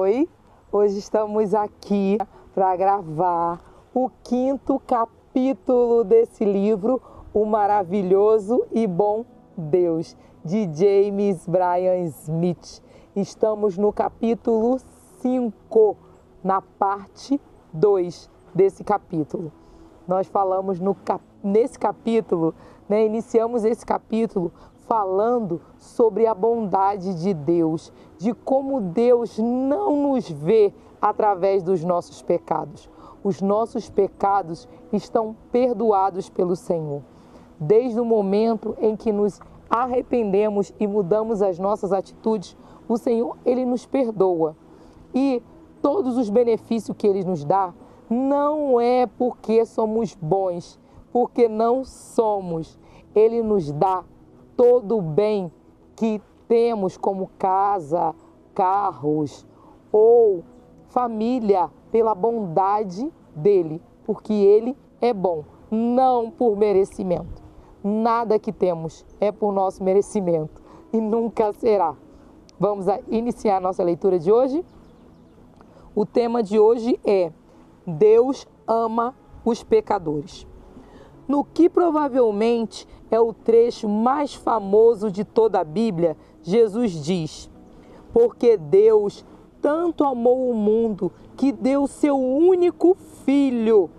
Oi, hoje estamos aqui para gravar o 5º capítulo desse livro, O Maravilhoso e Bom Deus, de James Bryan Smith. Estamos no capítulo 5, na parte 2 desse capítulo. Nós falamos nesse capítulo, iniciamos esse capítulo falando sobre a bondade de Deus, de como Deus não nos vê através dos nossos pecados. Os nossos pecados estão perdoados pelo Senhor. Desde o momento em que nos arrependemos e mudamos as nossas atitudes, o Senhor, Ele nos perdoa. E todos os benefícios que Ele nos dá, não é porque somos bons, porque não somos. Ele nos dá todo o bem que temos, como casa, carros ou família, pela bondade dele, porque ele é bom, não por merecimento. Nada que temos é por nosso merecimento e nunca será. Vamos iniciar a nossa leitura de hoje? O tema de hoje é: Deus ama os pecadores. No que provavelmente é o trecho mais famoso de toda a Bíblia, Jesus diz: porque Deus tanto amou o mundo que deu seu único Filho,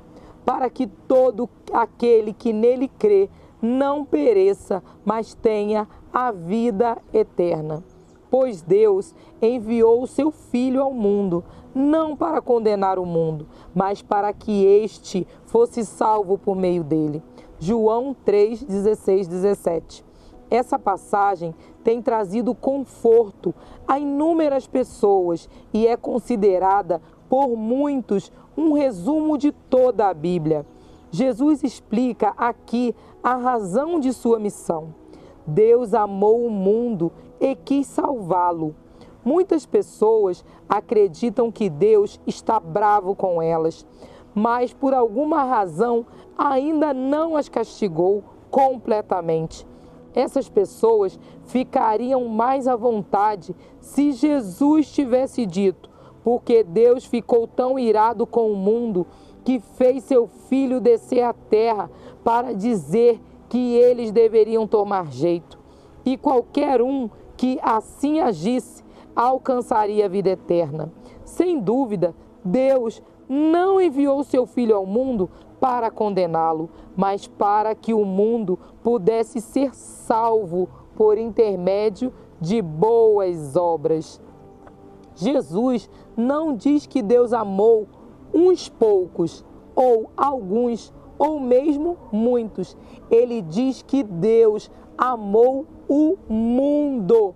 para que todo aquele que nele crê não pereça, mas tenha a vida eterna. Pois Deus enviou o seu Filho ao mundo, não para condenar o mundo, mas para que este fosse salvo por meio dele. João 3, 16, 17. Essa passagem tem trazido conforto a inúmeras pessoas e é considerada por muitos um resumo de toda a Bíblia. Jesus explica aqui a razão de sua missão. Deus amou o mundo e quis salvá-lo. Muitas pessoas acreditam que Deus está bravo com elas, mas por alguma razão ainda não as castigou completamente. Essas pessoas ficariam mais à vontade se Jesus tivesse dito: porque Deus ficou tão irado com o mundo que fez seu Filho descer à terra para dizer que eles deveriam tomar jeito. E qualquer um que assim agisse alcançaria a vida eterna. Sem dúvida, Deus não enviou seu Filho ao mundo para condená-lo, mas para que o mundo pudesse ser salvo por intermédio de boas obras. Jesus não diz que Deus amou uns poucos, ou alguns, ou mesmo muitos. Ele diz que Deus amou o mundo.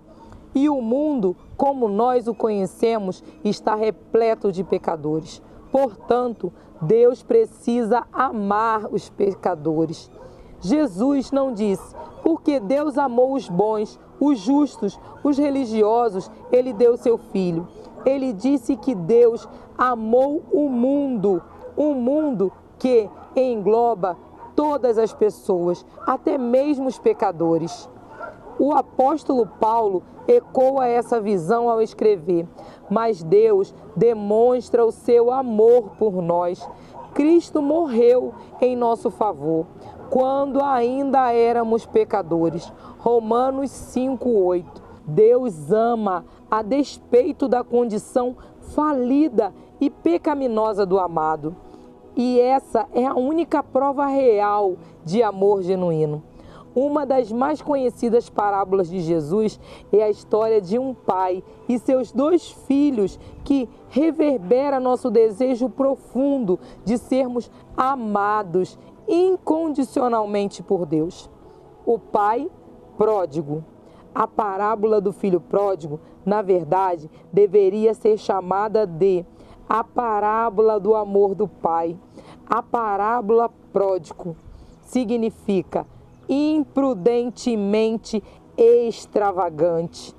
E o mundo, como nós o conhecemos, está repleto de pecadores. Portanto, Deus precisa amar os pecadores. Jesus não disse: porque Deus amou os bons, os justos, os religiosos, Ele deu seu Filho. Ele disse que Deus amou o mundo que engloba todas as pessoas, até mesmo os pecadores. O apóstolo Paulo ecoa essa visão ao escrever: mas Deus demonstra o seu amor por nós. Cristo morreu em nosso favor, quando ainda éramos pecadores. Romanos 5:8. Deus ama a despeito da condição falida e pecaminosa do amado. E essa é a única prova real de amor genuíno. Uma das mais conhecidas parábolas de Jesus é a história de um pai e seus 2 filhos, que reverbera nosso desejo profundo de sermos amados incondicionalmente por Deus. O pai pródigo. A parábola do filho pródigo, na verdade, deveria ser chamada de a parábola do amor do pai. A parábola pródigo significa imprudentemente extravagante.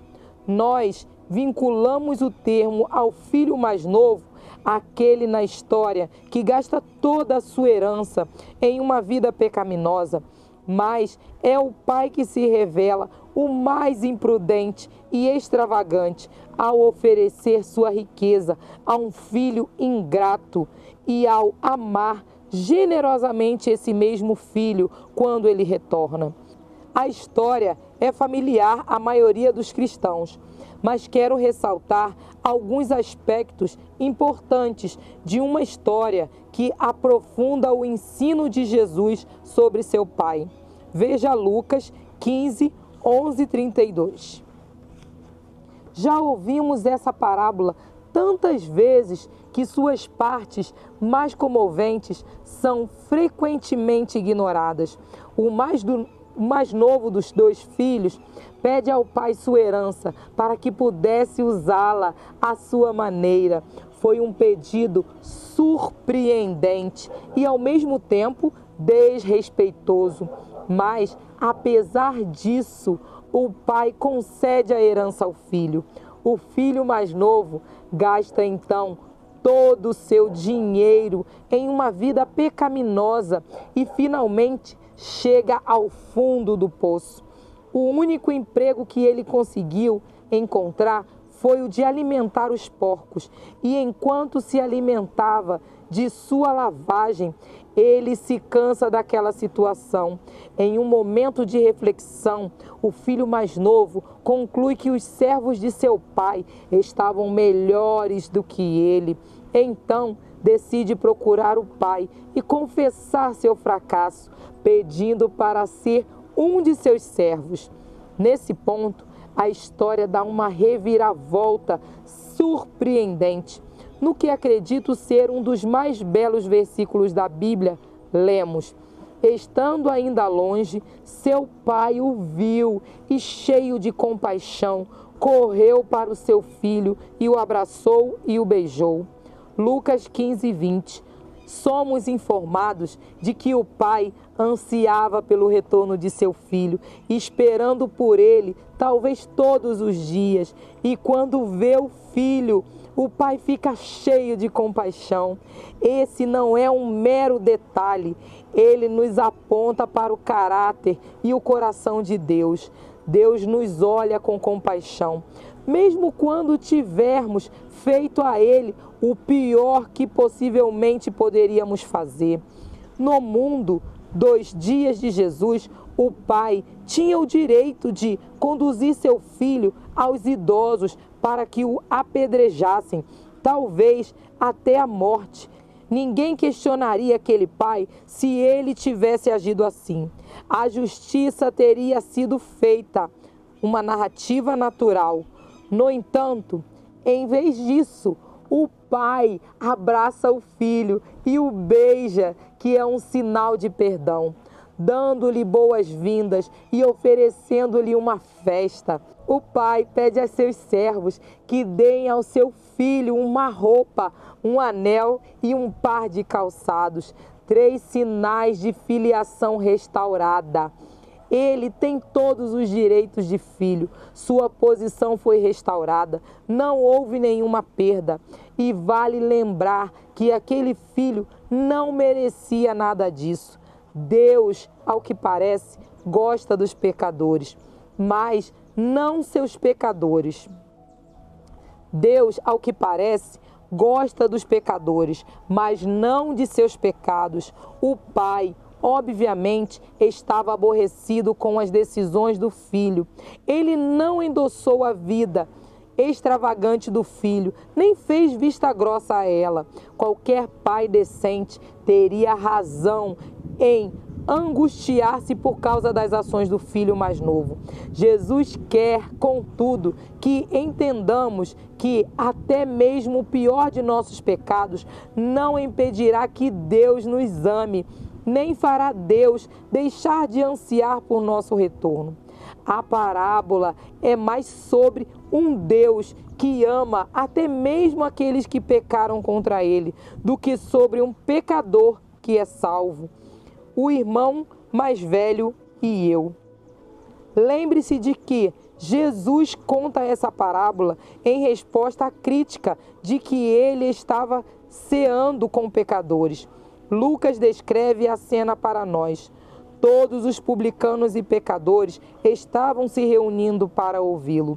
Nós vinculamos o termo ao filho mais novo, aquele na história que gasta toda a sua herança em uma vida pecaminosa, mas é o pai que se revela o mais imprudente e extravagante ao oferecer sua riqueza a um filho ingrato e ao amar generosamente esse mesmo filho quando ele retorna. A história é familiar à maioria dos cristãos, mas quero ressaltar alguns aspectos importantes de uma história que aprofunda o ensino de Jesus sobre seu Pai. Veja Lucas 15, 11 e 32. Já ouvimos essa parábola tantas vezes que suas partes mais comoventes são frequentemente ignoradas. O mais novo dos 2 filhos pede ao pai sua herança para que pudesse usá-la à sua maneira. Foi um pedido surpreendente e, ao mesmo tempo, desrespeitoso. Mas, apesar disso, o pai concede a herança ao filho. O filho mais novo gasta então todo o seu dinheiro em uma vida pecaminosa e finalmente chega ao fundo do poço. O único emprego que ele conseguiu encontrar foi o de alimentar os porcos, e enquanto se alimentava de sua lavagem, ele se cansa daquela situação. Em um momento de reflexão, o filho mais novo conclui que os servos de seu pai estavam melhores do que ele. Então, decide procurar o pai e confessar seu fracasso, pedindo para ser um de seus servos. Nesse ponto, a história dá uma reviravolta surpreendente. No que acredito ser um dos mais belos versículos da Bíblia, lemos: estando ainda longe, seu pai o viu e, cheio de compaixão, correu para o seu filho e o abraçou e o beijou. Lucas 15, 20. Somos informados de que o pai ansiava pelo retorno de seu filho, esperando por ele talvez todos os dias, e quando vê o filho, o pai fica cheio de compaixão. Esse não é um mero detalhe, ele nos aponta para o caráter e o coração de Deus. Deus nos olha com compaixão, mesmo quando tivermos feito a Ele o pior que possivelmente poderíamos fazer. No mundo dos dias de Jesus, o pai tinha o direito de conduzir seu filho aos idosos para que o apedrejassem, talvez até a morte. Ninguém questionaria aquele pai se ele tivesse agido assim. A justiça teria sido feita, uma narrativa natural. No entanto, em vez disso, o pai abraça o filho e o beija, que é um sinal de perdão, dando-lhe boas-vindas e oferecendo-lhe uma festa. O pai pede a seus servos que deem ao seu filho uma roupa, um anel e um par de calçados, 3 sinais de filiação restaurada. Ele tem todos os direitos de filho, sua posição foi restaurada, não houve nenhuma perda. E vale lembrar que aquele filho não merecia nada disso. Deus, ao que parece, gosta dos pecadores, mas não seus pecadores. Deus, ao que parece, gosta dos pecadores, mas não de seus pecados. O pai, obviamente, estava aborrecido com as decisões do filho. Ele não endossou a vida extravagante do filho, nem fez vista grossa a ela. Qualquer pai decente teria razão em angustiar-se por causa das ações do filho mais novo. Jesus quer, contudo, que entendamos que até mesmo o pior de nossos pecados não impedirá que Deus nos ame, nem fará Deus deixar de ansiar por nosso retorno. A parábola é mais sobre um Deus que ama até mesmo aqueles que pecaram contra ele, do que sobre um pecador que é salvo. O irmão mais velho e eu. Lembre-se de que Jesus conta essa parábola em resposta à crítica de que ele estava ceando com pecadores. Lucas descreve a cena para nós. todos os publicanos e pecadores estavam se reunindo para ouvi-lo.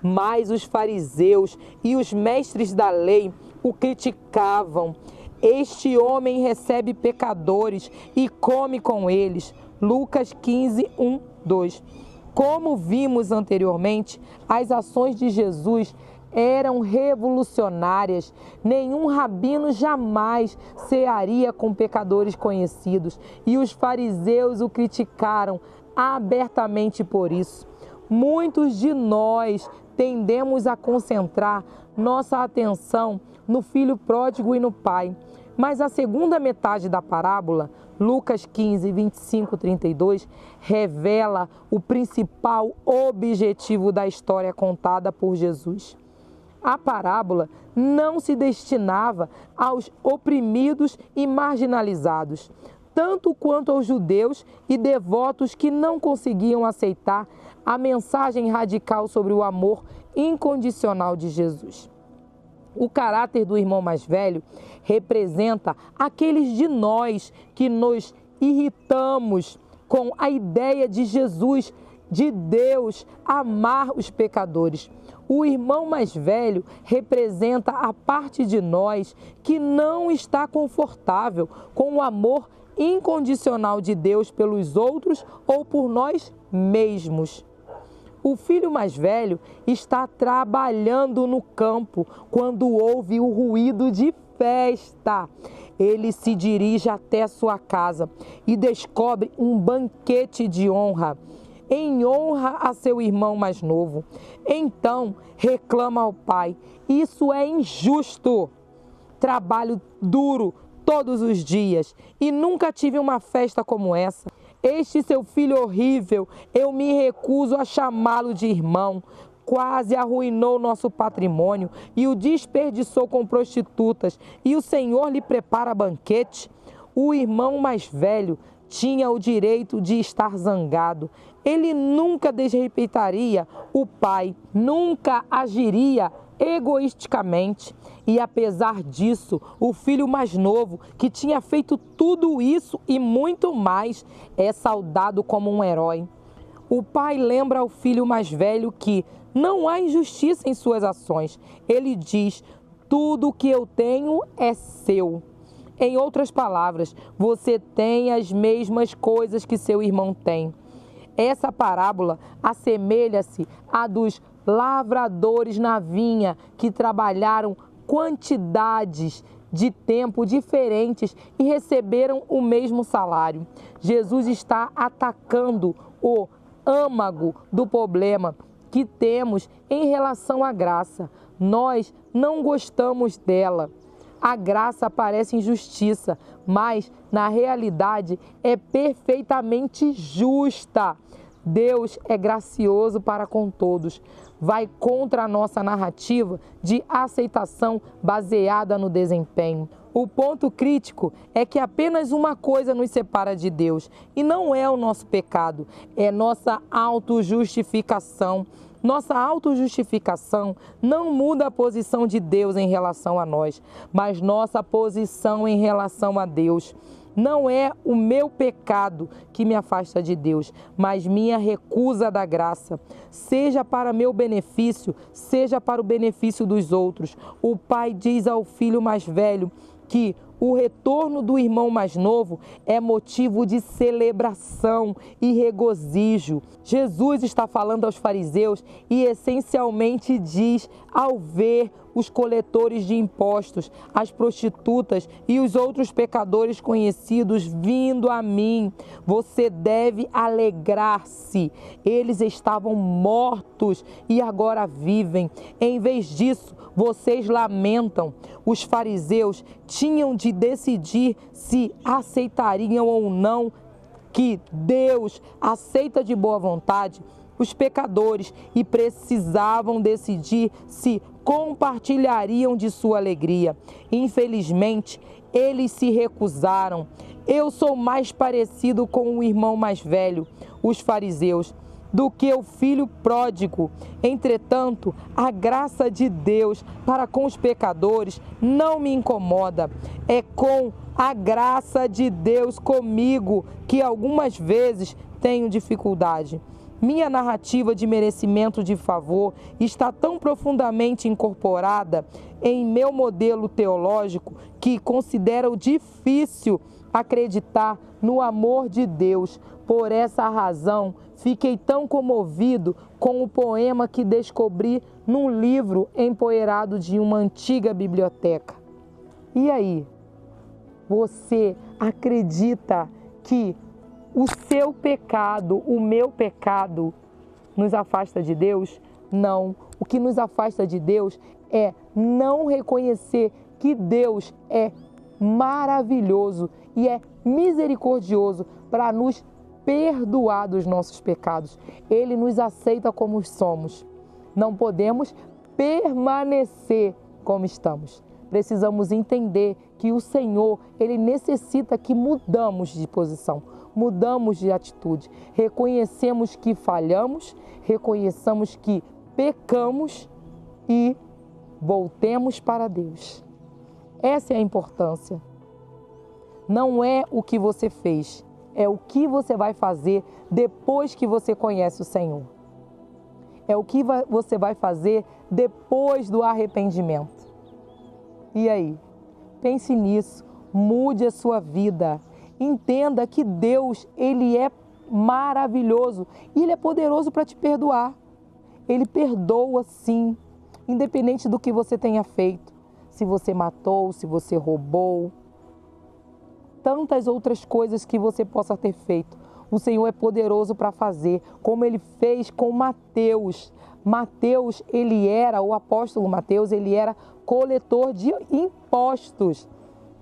Mas os fariseus e os mestres da lei o criticavam. Este homem recebe pecadores e come com eles. Lucas 15, 1, 2. Como vimos anteriormente, as ações de Jesus eram revolucionárias. Nenhum rabino jamais cearia com pecadores conhecidos, e os fariseus o criticaram abertamente por isso. Muitos de nós tendemos a concentrar nossa atenção no filho pródigo e no pai, mas a segunda metade da parábola, Lucas 15, 25, 32, revela o principal objetivo da história contada por Jesus. A parábola não se destinava aos oprimidos e marginalizados, tanto quanto aos judeus e devotos que não conseguiam aceitar a mensagem radical sobre o amor incondicional de Jesus. O caráter do irmão mais velho representa aqueles de nós que nos irritamos com a ideia de Jesus, de Deus, amar os pecadores. O irmão mais velho representa a parte de nós que não está confortável com o amor incondicional de Deus pelos outros ou por nós mesmos. O filho mais velho está trabalhando no campo quando ouve o ruído de festa. Ele se dirige até sua casa e descobre um banquete de honra, em honra a seu irmão mais novo. Então reclama ao pai: isso é injusto. Trabalho duro todos os dias e nunca tive uma festa como essa. Este seu filho horrível, eu me recuso a chamá-lo de irmão. Quase arruinou nosso patrimônio e o desperdiçou com prostitutas, e o Senhor lhe prepara banquete. O irmão mais velho tinha o direito de estar zangado. Ele nunca desrespeitaria o pai, nunca agiria egoisticamente. E apesar disso, o filho mais novo, que tinha feito tudo isso e muito mais, é saudado como um herói. O pai lembra ao filho mais velho que não há injustiça em suas ações. Ele diz: tudo o que eu tenho é seu. Em outras palavras, você tem as mesmas coisas que seu irmão tem. Essa parábola assemelha-se à dos lavradores na vinha que trabalharam quantidades de tempo diferentes e receberam o mesmo salário. Jesus está atacando o âmago do problema que temos em relação à graça. Nós não gostamos dela. A graça parece injustiça, mas na realidade é perfeitamente justa. Deus é gracioso para com todos. Vai contra a nossa narrativa de aceitação baseada no desempenho. O ponto crítico é que apenas uma coisa nos separa de Deus, e não é o nosso pecado, é nossa autojustificação. Nossa autojustificação não muda a posição de Deus em relação a nós, mas nossa posição em relação a Deus. Não é o meu pecado que me afasta de Deus, mas minha recusa da graça, seja para meu benefício, seja para o benefício dos outros. O pai diz ao filho mais velho que o retorno do irmão mais novo é motivo de celebração e regozijo. Jesus está falando aos fariseus e essencialmente diz: ao ver os coletores de impostos, as prostitutas e os outros pecadores conhecidos vindo a mim, você deve alegrar-se. Eles estavam mortos e agora vivem. Em vez disso, vocês lamentam. Os fariseus tinham de decidir se aceitariam ou não que Deus aceita de boa vontade os pecadores e precisavam decidir se compartilhariam de sua alegria. Infelizmente, eles se recusaram. Eu sou mais parecido com o irmão mais velho, os fariseus, do que o filho pródigo. Entretanto, a graça de Deus para com os pecadores não me incomoda. É com a graça de Deus comigo, que algumas vezes tenho dificuldade. Minha narrativa de merecimento de favor está tão profundamente incorporada em meu modelo teológico que considero difícil acreditar no amor de Deus. Por essa razão, fiquei tão comovido com o poema que descobri num livro empoeirado de uma antiga biblioteca. E aí, você acredita que o seu pecado, o meu pecado, nos afasta de Deus? Não. O que nos afasta de Deus é não reconhecer que Deus é maravilhoso e é misericordioso para nos perdoar dos nossos pecados. Ele nos aceita como somos. Não podemos permanecer como estamos. Precisamos entender que o Senhor, Ele necessita que mudamos de posição, mudamos de atitude, reconhecemos que falhamos, reconheçamos que pecamos e voltemos para Deus. Essa é a importância. Não é o que você fez, é o que você vai fazer depois que você conhece o Senhor. É o que você vai fazer depois do arrependimento. E aí? Pense nisso, mude a sua vida. Entenda que Deus, Ele é maravilhoso e Ele é poderoso para te perdoar. Ele perdoa sim, independente do que você tenha feito. Se você matou, se você roubou, tantas outras coisas que você possa ter feito. O Senhor é poderoso para fazer, como Ele fez com Mateus. Mateus, o apóstolo Mateus, ele era coletor de impostos.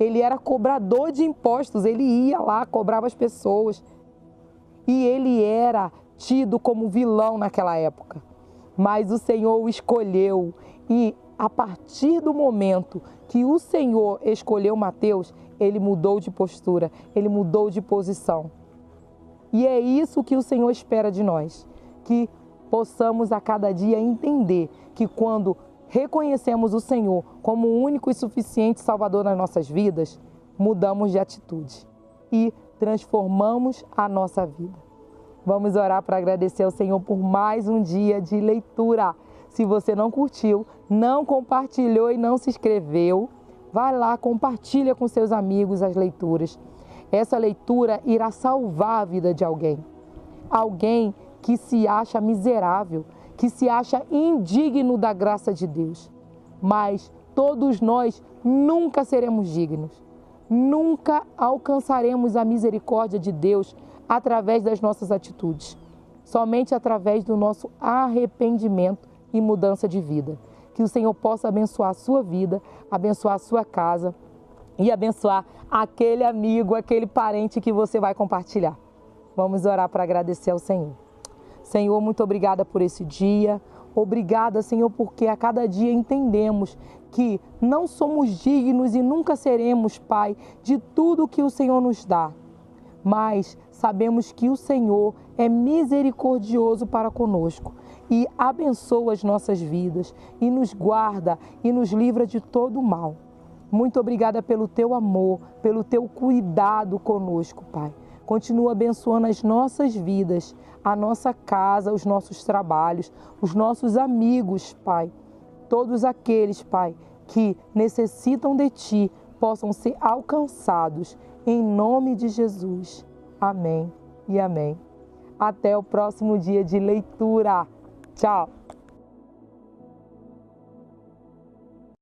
Ele era cobrador de impostos, ele ia lá, cobrava as pessoas. E ele era tido como vilão naquela época. Mas o Senhor o escolheu e a partir do momento que o Senhor escolheu Mateus, ele mudou de postura, ele mudou de posição. E é isso que o Senhor espera de nós, que possamos a cada dia entender que quando reconhecemos o Senhor como o único e suficiente Salvador nas nossas vidas, mudamos de atitude e transformamos a nossa vida. Vamos orar para agradecer ao Senhor por mais um dia de leitura. Se você não curtiu, não compartilhou e não se inscreveu, vai lá, compartilha com seus amigos as leituras. Essa leitura irá salvar a vida de alguém. Alguém que se acha miserável, que se acha indigno da graça de Deus. Mas todos nós nunca seremos dignos. Nunca alcançaremos a misericórdia de Deus através das nossas atitudes. Somente através do nosso arrependimento e mudança de vida. Que o Senhor possa abençoar a sua vida, abençoar a sua casa e abençoar aquele amigo, aquele parente que você vai compartilhar. Vamos orar para agradecer ao Senhor. Senhor, muito obrigada por esse dia. Obrigada, Senhor, porque a cada dia entendemos que não somos dignos e nunca seremos, Pai, de tudo que o Senhor nos dá. Mas sabemos que o Senhor é misericordioso para conosco e abençoa as nossas vidas e nos guarda e nos livra de todo o mal. Muito obrigada pelo teu amor, pelo teu cuidado conosco, Pai. Continua abençoando as nossas vidas, a nossa casa, os nossos trabalhos, os nossos amigos, Pai. Todos aqueles, Pai, que necessitam de Ti, possam ser alcançados. Em nome de Jesus. Amém e amém. Até o próximo dia de leitura. Tchau!